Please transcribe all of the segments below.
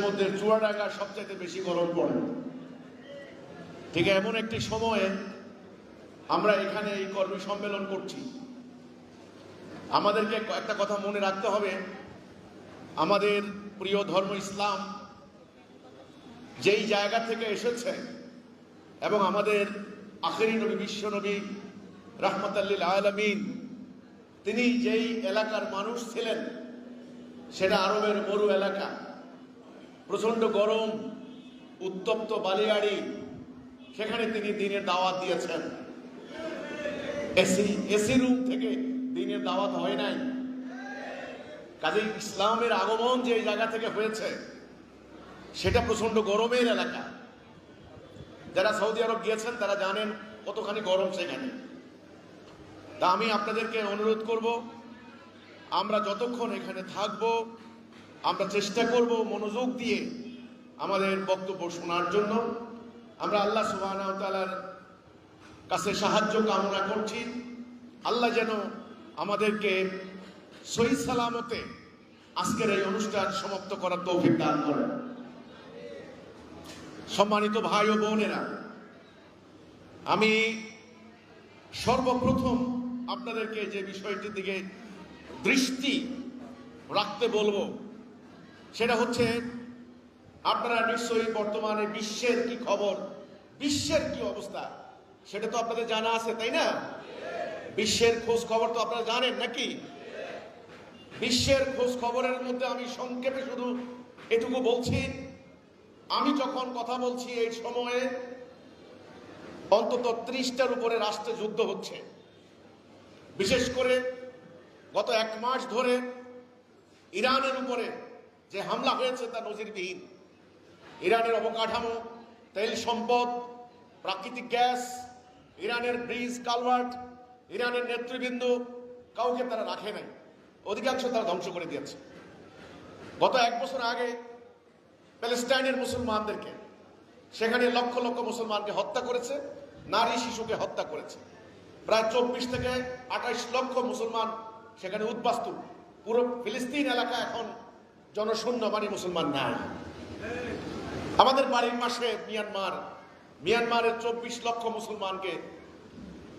মধ্যে চুয়াডাঙ্গা সবচাইতে বেশি গরম পড়ে। ঠিক এমন একটি সময়ে আমরা এখানে এই কর্মী সম্মেলন করছি। আমাদেরকে একটা কথা মনে রাখতে হবে, আমাদের প্রিয় ধর্ম ইসলাম যেই জায়গা থেকে এসেছে এবং আমাদের আখেরি নবী বিশ্ব নবী রাহমাতাল লিল আলামিন তিনি যেই এলাকার মানুষ ছিলেন সেটা আরবের মরু এলাকা, প্রচণ্ড গরম, উত্তপ্ত বালিয়াড়ি, সেখানে তিনি দিনের দাওয়াত দিয়েছেন। এসি রুম থেকে দিনের দাওয়াত হয় নাই। কাজে ইসলামের আগমন যে জায়গা থেকে হয়েছে সেটা প্রচণ্ড গরমের এলাকা। যারা সৌদি আরব গিয়েছেন তারা জানেন কতখানি গরম সেখানে। তা আমি আপনাদেরকে অনুরোধ করব, আমরা যতক্ষণ এখানে থাকব আমরা চেষ্টা করব মনোযোগ দিয়ে আমাদের বক্তব্য শোনার জন্য। আমরা আল্লাহ সুবহানাহু ওয়া তাআলার কাছে সাহায্য কামনা করছি, আল্লাহ যেন আমাদেরকে সহি সালামতে আজকের এই অনুষ্ঠান সমাপ্ত করার তৌফিক দান করেন। সম্মানিত ভাই ও বোনেরা, আমি সর্বপ্রথম আপনাদেরকে যে বিষয়টির দিকে দৃষ্টি রাখতে বলবো সেটা হচ্ছে, আপনারা নিশ্চয়ই বর্তমানে বিশ্বের কি খবর, বিশ্বের কি অবস্থা সেটা তো আপনাদের জানা আছে, তাই না? বিশ্বের খোঁজ খবর তো আপনারা জানেন নাকি? বিশ্বের খোঁজ খবরের মধ্যে আমি সংক্ষেপে শুধু এটুকু বলছি, আমি যখন কথা বলছি এই সময়ে অন্তত 30টার উপরে রাষ্ট্রে যুদ্ধ হচ্ছে। বিশেষ করে গত 1 মাস ধরে ইরানের উপরে যে হামলা হয়েছে তা নজিরবিহীন। ইরানের অবকাঠামো, তেল সম্পদ, প্রাকৃতিক গ্যাস, ইরানের ব্রিজ কালভার্ট, ইরানের নেতৃবৃন্দ, কাউকে তারা রাখে নাই, অধিকাংশ তারা ধ্বংস করে দিয়েছে। গত 1 বছর আগে প্যালেস্টাইনের মুসলমানদেরকে, সেখানে লক্ষ লক্ষ মুসলমানকে হত্যা করেছে, নারী শিশুকে হত্যা করেছে। প্রায় 24 থেকে 28 লক্ষ মুসলমান সেখানে উদ্বাস্তু। পুরো ফিলিস্তিন এলাকা এখন জনশূন্য, মানে মুসলমান নাই। আমাদের বাড়ির পাশে মিয়ানমারের 24 লক্ষ মুসলমানকে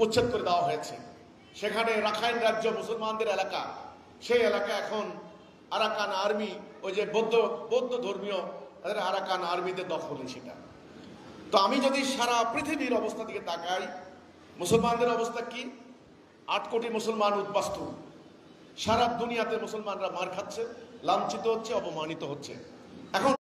উচ্ছেদ করে দেওয়া হয়েছে। সেখানে রাখাইন রাজ্য মুসলমানদের এলাকা, সেই এলাকা এখন আরাকান আর্মি, ওই যে বৌদ্ধ ধর্মীয় আরাকান আর্মিদের দখলে সেটা। তো আমি যদি সারা পৃথিবীর অবস্থা দিকে তাকাই, মুসলমানদের অবস্থা কি? 8 কোটি মুসলমান উদ্বাস্তু। সারা দুনিয়াতে মুসলমানরা মার খাচ্ছে, লাঞ্ছিত হচ্ছে, অপমানিত হচ্ছে। এখন